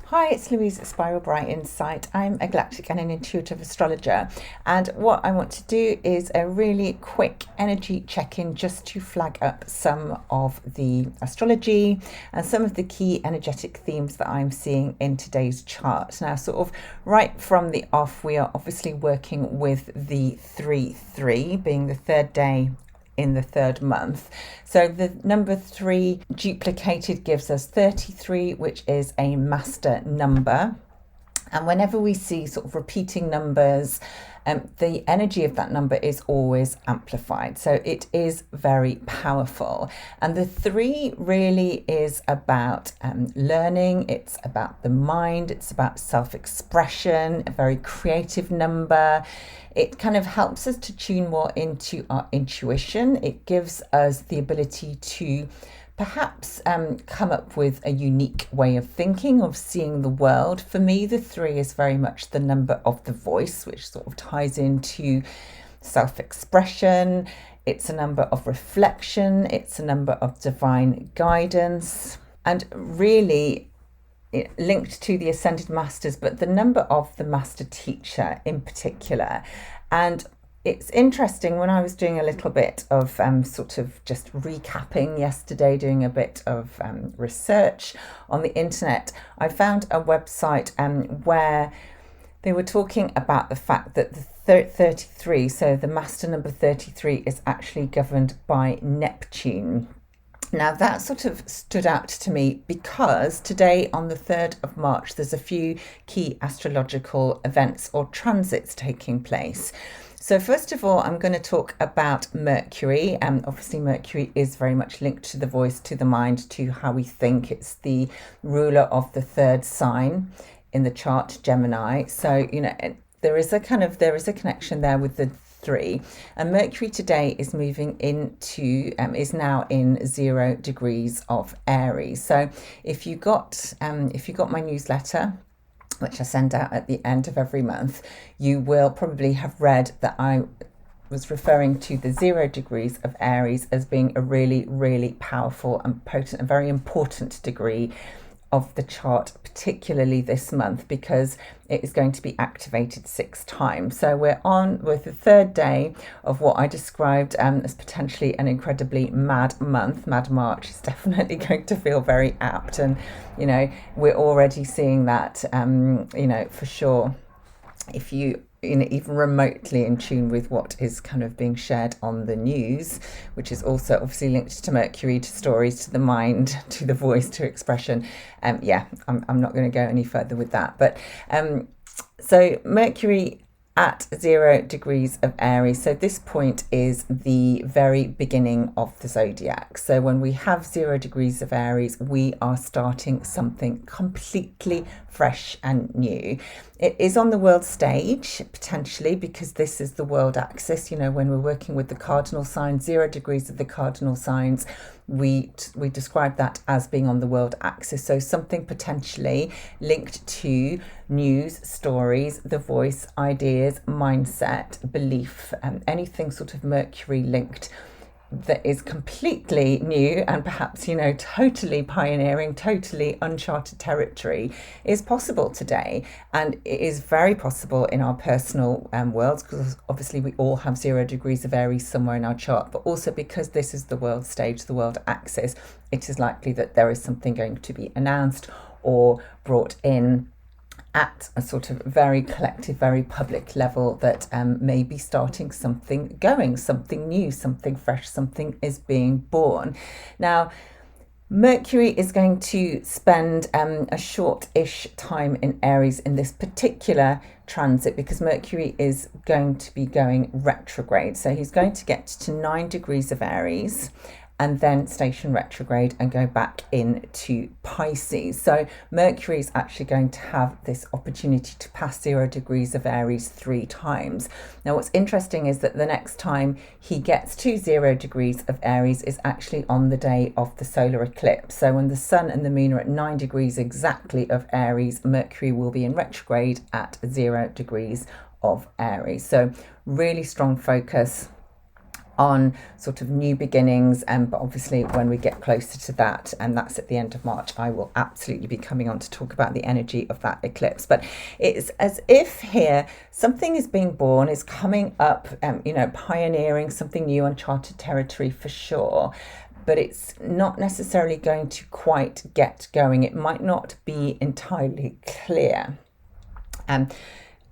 Hi, it's Louise at Spiral Bright Insight. I'm a galactic and an intuitive astrologer, and what I want to do is a really quick energy check-in just to flag up some of the astrology and some of the key energetic themes that I'm seeing in today's chart. Now, sort of right from the off, we are obviously working with the 3-3 being the third day in the third month. So the number 3 duplicated gives us 33, which is a master number. And whenever we see sort of repeating numbers, the energy of that number is always amplified. So it is very powerful. And the 3 really is about learning, it's about the mind, it's about self-expression, a very creative number. It kind of helps us to tune more into our intuition. It gives us the ability to perhaps come up with a unique way of thinking, of seeing the world. For me, the 3 is very much the number of the voice, which sort of ties into self-expression. It's a number of reflection. It's a number of divine guidance. And really, linked to the ascended masters, but the number of the master teacher in particular. And it's interesting, when I was doing a little bit of sort of just recapping yesterday, doing a bit of research on the internet, I found a website where they were talking about the fact that the 33, so the master number 33, is actually governed by Neptune. Now, that sort of stood out to me because today, on the 3rd of March, there's a few key astrological events or transits taking place. So first of all, I'm going to talk about Mercury. Obviously, Mercury is very much linked to the voice, to the mind, to how we think. It's the ruler of the third sign in the chart, Gemini. So, there is a connection there with the 3, and Mercury today is moving into is now in 0 degrees of Aries. So if you got my newsletter, which I send out at the end of every month, you will probably have read that I was referring to the 0 degrees of Aries as being a really, really powerful and potent, a very important degree of the chart, particularly this month, because it is going to be activated 6 times. So we're on with the 3rd day of what I described as potentially an incredibly mad month. Mad March is definitely going to feel very apt, and we're already seeing that for sure. If you even remotely in tune with what is kind of being shared on the news, which is also obviously linked to Mercury, to stories, to the mind, to the voice, to expression. I'm not going to go any further with that. But so Mercury at 0 degrees of Aries. So this point is the very beginning of the zodiac. So when we have 0 degrees of Aries, we are starting something completely fresh and new. It is on the world stage, potentially, because this is the world axis. When we're working with the cardinal signs, 0 degrees of the cardinal signs, we describe that as being on the world axis. So something potentially linked to news, stories, the voice, ideas, mindset, belief, anything sort of Mercury linked that is completely new and perhaps, totally pioneering, totally uncharted territory is possible today. And it is very possible in our personal worlds, because obviously we all have 0 degrees of Aries somewhere in our chart, but also because this is the world stage, the world axis, it is likely that there is something going to be announced or brought in at a sort of very collective, very public level that may be starting something going, something new, something fresh, something is being born. Now, Mercury is going to spend a short-ish time in Aries in this particular transit, because Mercury is going to be going retrograde. So he's going to get to 9 degrees of Aries and then station retrograde and go back into Pisces. So Mercury is actually going to have this opportunity to pass 0 degrees of Aries 3 times. Now, what's interesting is that the next time he gets to 0 degrees of Aries is actually on the day of the solar eclipse. So when the sun and the moon are at 9 degrees exactly of Aries, Mercury will be in retrograde at 0 degrees of Aries. So really strong focus on sort of new beginnings, but obviously when we get closer to that, and that's at the end of March, I will absolutely be coming on to talk about the energy of that eclipse. But it's as if here something is being born, is coming up, pioneering something new, uncharted territory for sure, but it's not necessarily going to quite get going. It might not be entirely clear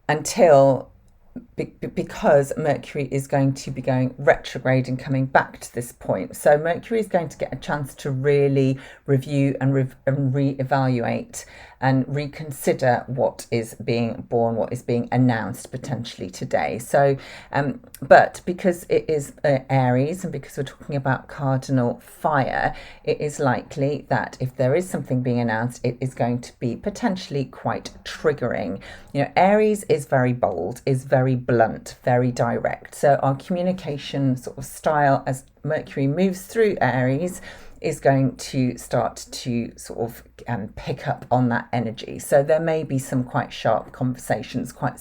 until because Mercury is going to be going retrograde and coming back to this point. So Mercury is going to get a chance to really review and reevaluate and reconsider what is being born, what is being announced potentially today. So, but because it is Aries, and because we're talking about cardinal fire, it is likely that if there is something being announced, it is going to be potentially quite triggering. Aries is very bold, is very blunt, very direct. So our communication sort of style as Mercury moves through Aries is going to start to sort of pick up on that energy. So there may be some quite sharp conversations, quite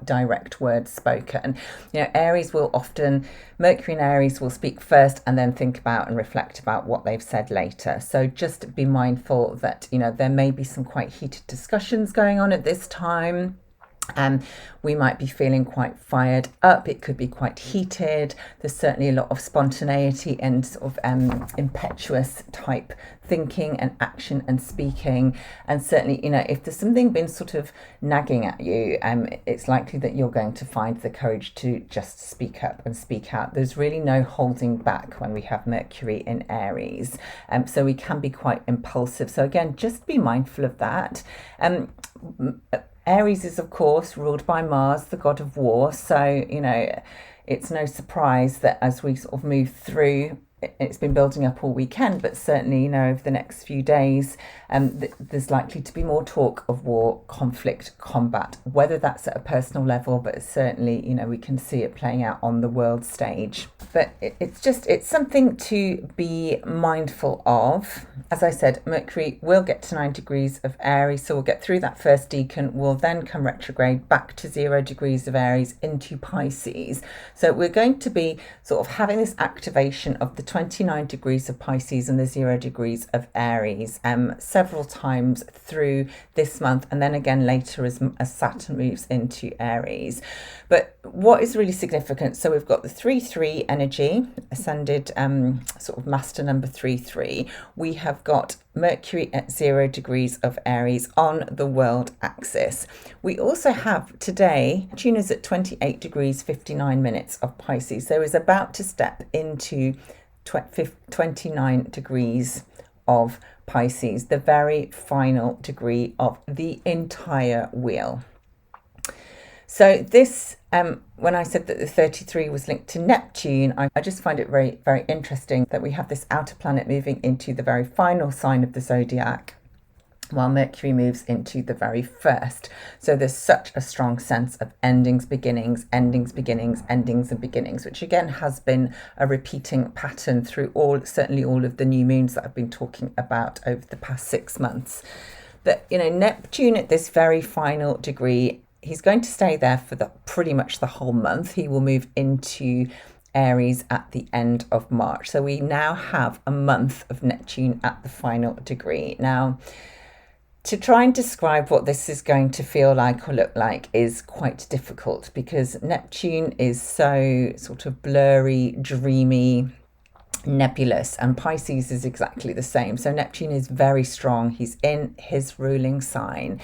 direct words spoken. Aries will often, Mercury and Aries will speak first and then think about and reflect about what they've said later. So just be mindful that, there may be some quite heated discussions going on at this time. We might be feeling quite fired up. It could be quite heated. There's certainly a lot of spontaneity and sort of impetuous type thinking and action and speaking. And certainly, if there's something been sort of nagging at you, it's likely that you're going to find the courage to just speak up and speak out. There's really no holding back when we have Mercury in Aries. So we can be quite impulsive. So again, just be mindful of that. Aries is, of course, ruled by Mars, the god of war. So, it's no surprise that as we sort of move through, it's been building up all weekend, but certainly, over the next few days, there's likely to be more talk of war, conflict, combat, whether that's at a personal level, but certainly, we can see it playing out on the world stage. But it's something to be mindful of. As I said, Mercury will get to 9 degrees of Aries, so we'll get through that first decan, we'll then come retrograde back to 0 degrees of Aries into Pisces. So we're going to be sort of having this activation of the 29 degrees of Pisces and the 0 degrees of Aries several times through this month, and then again later as Saturn moves into Aries. But what is really significant, so we've got the 3-3 energy, ascended sort of master number 3-3. We have got Mercury at 0 degrees of Aries on the world axis. We also have today, Neptune is at 28 degrees 59 minutes of Pisces. So is about to step into 29 degrees of Pisces, the very final degree of the entire wheel. So this, when I said that the 33 was linked to Neptune, I just find it very, very interesting that we have this outer planet moving into the very final sign of the zodiac, while Mercury moves into the very first. So there's such a strong sense of endings, beginnings, endings, beginnings, endings and beginnings, which again has been a repeating pattern through certainly all of the new moons that I've been talking about over the past 6 months. But, Neptune at this very final degree, he's going to stay there for pretty much the whole month. He will move into Aries at the end of March. So we now have a month of Neptune at the final degree. Now, to try and describe what this is going to feel like or look like is quite difficult, because Neptune is so sort of blurry, dreamy, nebulous, and Pisces is exactly the same. So Neptune is very strong. He's in his ruling sign.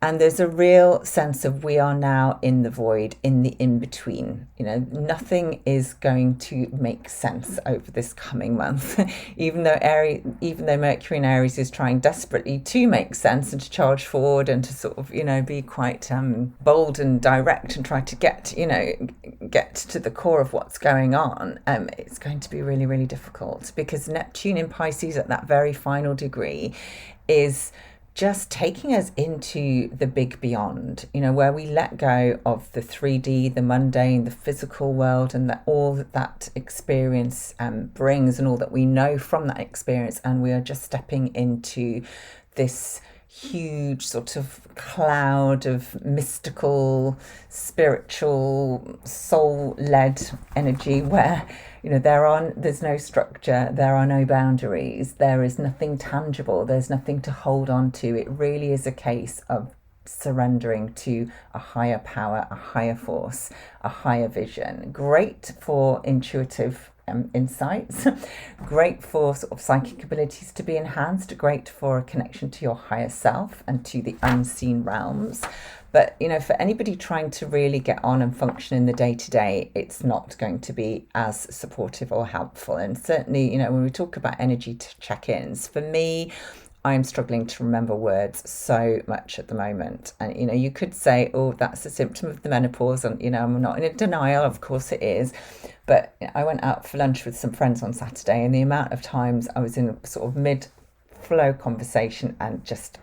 And there's a real sense of we are now in the void, in the in-between. Nothing is going to make sense over this coming month. even though Mercury in Aries is trying desperately to make sense and to charge forward and to sort of, be quite bold and direct and try to get to the core of what's going on, it's going to be really, really difficult, because Neptune in Pisces at that very final degree is just taking us into the big beyond, where we let go of the 3D, the mundane, the physical world, and all that experience brings and all that we know from that experience. And we are just stepping into this huge sort of cloud of mystical, spiritual, soul-led energy where there's no structure, there are no boundaries, there is nothing tangible, there's nothing to hold on to. It really is a case of surrendering to a higher power, a higher force, a higher vision. Great for intuitive insights, great for sort of psychic abilities to be enhanced, great for a connection to your higher self and to the unseen realms. But for anybody trying to really get on and function in the day-to-day, it's not going to be as supportive or helpful. And certainly, when we talk about energy check-ins, for me, I'm struggling to remember words so much at the moment. And, you could say, oh, that's a symptom of the menopause. And, I'm not in denial, of course it is. But I went out for lunch with some friends on Saturday, and the amount of times I was in a sort of mid-flow conversation and just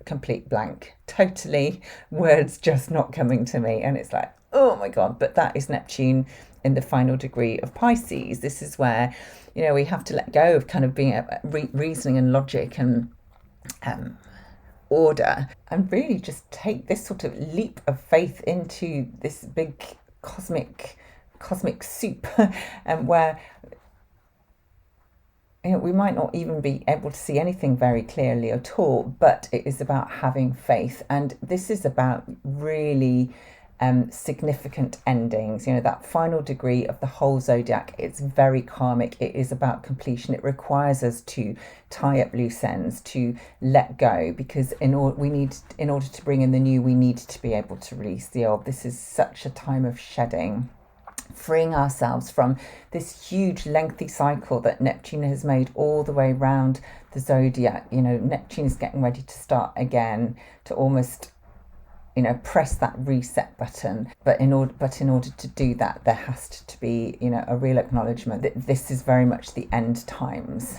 complete blank, totally words just not coming to me. And it's like, oh my God, but that is Neptune in the final degree of Pisces. This is where, we have to let go of kind of being reasoning and logic and order, and really just take this sort of leap of faith into this big cosmic soup, and where we might not even be able to see anything very clearly at all, but it is about having faith. And this is about really significant endings. That final degree of the whole zodiac, it's very karmic. It is about completion. It requires us to tie up loose ends, to let go, because in order to bring in the new, we need to be able to release the old. This is such a time of shedding, freeing ourselves from this huge lengthy cycle that Neptune has made all the way around the zodiac. Neptune is getting ready to start again, to almost press that reset button. But in order to do that, there has to be, a real acknowledgement that this is very much the end times.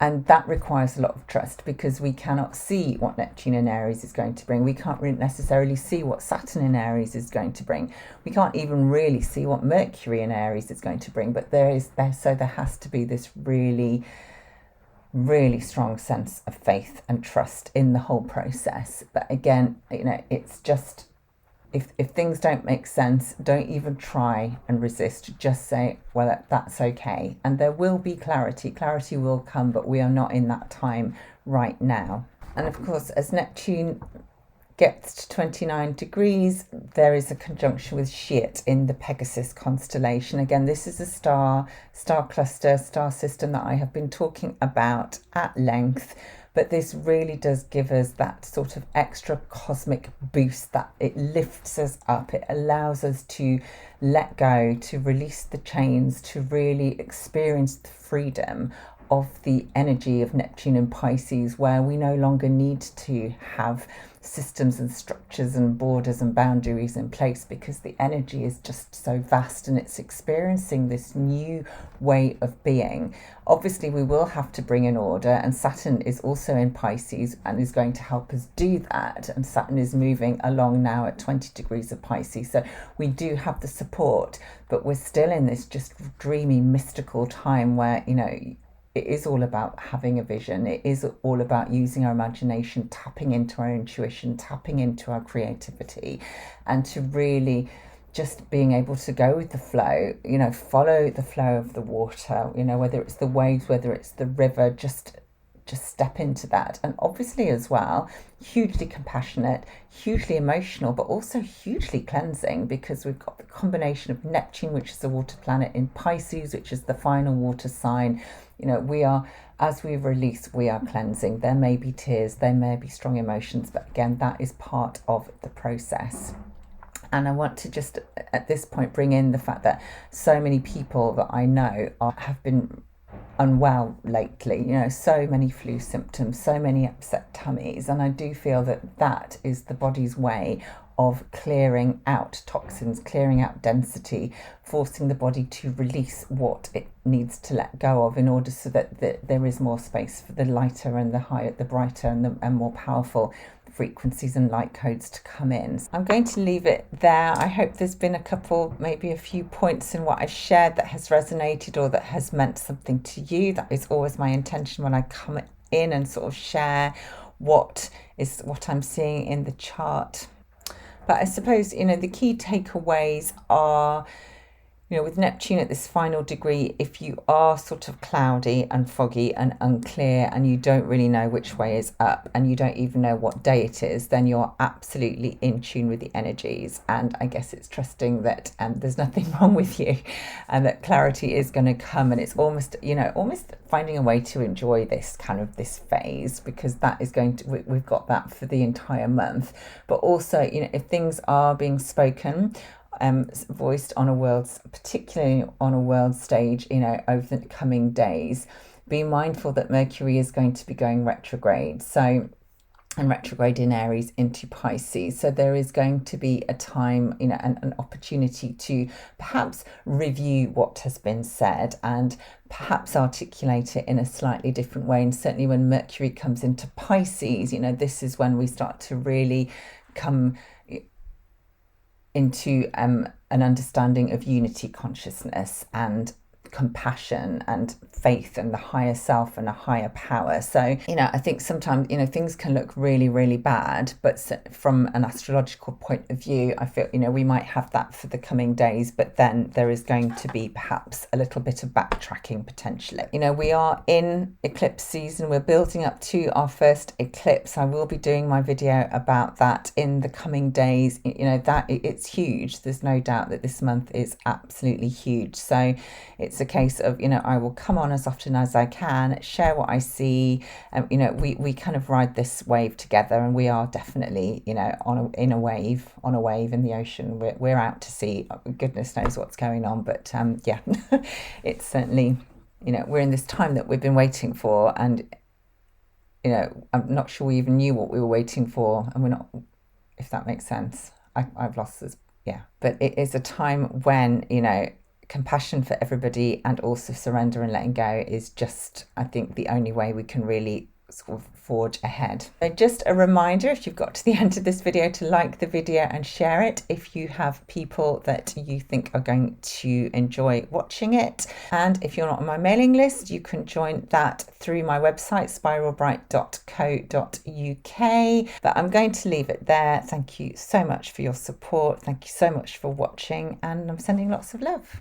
And that requires a lot of trust, because we cannot see what Neptune in Aries is going to bring. We can't necessarily see what Saturn in Aries is going to bring. We can't even really see what Mercury in Aries is going to bring. But there has to be this really, really strong sense of faith and trust in the whole process. But again, it's just, if things don't make sense, don't even try and resist. Just say, well, that's okay. And there will be clarity. Clarity will come, but we are not in that time right now. And of course, as Neptune gets to 29 degrees, there is a conjunction with Shet in the Pegasus constellation. Again, this is a star cluster, star system that I have been talking about at length, but this really does give us that sort of extra cosmic boost, that it lifts us up. It allows us to let go, to release the chains, to really experience the freedom of the energy of Neptune and Pisces, where we no longer need to have systems and structures and borders and boundaries in place, because the energy is just so vast and it's experiencing this new way of being. Obviously, we will have to bring in order, and Saturn is also in Pisces and is going to help us do that. And Saturn is moving along now at 20 degrees of Pisces, so we do have the support, but we're still in this just dreamy, mystical time where, it is all about having a vision. It is all about using our imagination, tapping into our intuition, tapping into our creativity, and to really just being able to go with the flow, follow the flow of the water, whether it's the waves, whether it's the river, just step into that. And obviously as well, hugely compassionate, hugely emotional, but also hugely cleansing, because we've got the combination of Neptune, which is the water planet, in Pisces, which is the final water sign. We are, as we release, we are cleansing. There may be tears, there may be strong emotions, but again, that is part of the process. And I want to just at this point bring in the fact that so many people that I know have been unwell lately, so many flu symptoms, so many upset tummies, and I do feel that is the body's way of clearing out toxins, clearing out density, forcing the body to release what it needs to let go of, in order so that there is more space for the lighter and the higher, the brighter and more powerful frequencies and light codes to come in. I'm going to leave it there. I hope there's been maybe a few points in what I've shared that has resonated or that has meant something to you. That is always my intention when I come in and sort of share what I'm seeing in the chart. But I suppose, the key takeaways are, with Neptune at this final degree, if you are sort of cloudy and foggy and unclear and you don't really know which way is up and you don't even know what day it is, then you're absolutely in tune with the energies. And I guess it's trusting that there's nothing wrong with you and that clarity is going to come. And it's almost finding a way to enjoy this phase, because that is we've got that for the entire month. But also, if things are being spoken, voiced particularly on a world stage, over the coming days, be mindful that Mercury is going to be going retrograde. And retrograde in Aries into Pisces. So there is going to be a time, an opportunity to perhaps review what has been said and perhaps articulate it in a slightly different way. And certainly when Mercury comes into Pisces, this is when we start to really come into an understanding of unity consciousness and compassion and faith and the higher self and a higher power. So, I think sometimes, things can look really, really bad, but from an astrological point of view, I feel, we might have that for the coming days, but then there is going to be perhaps a little bit of backtracking potentially. We are in eclipse season. We're building up to our first eclipse. I will be doing my video about that in the coming days. That it's huge. There's no doubt that this month is absolutely huge. So it's a case of, I will come on as often as I can, share what I see. We kind of ride this wave together, and we are definitely, in a wave in the ocean. We're out to sea. Goodness knows what's going on, but yeah, it's certainly, we're in this time that we've been waiting for, and I'm not sure we even knew what we were waiting for, and we're not, if that makes sense. I've lost this, yeah. But it is a time when, compassion for everybody and also surrender and letting go is just, I think, the only way we can really sort of forge ahead. So just a reminder, if you've got to the end of this video, to like the video and share it if you have people that you think are going to enjoy watching it. And if you're not on my mailing list, you can join that through my website, spiralbright.co.uk. But I'm going to leave it there. Thank you so much for your support. Thank you so much for watching, and I'm sending lots of love.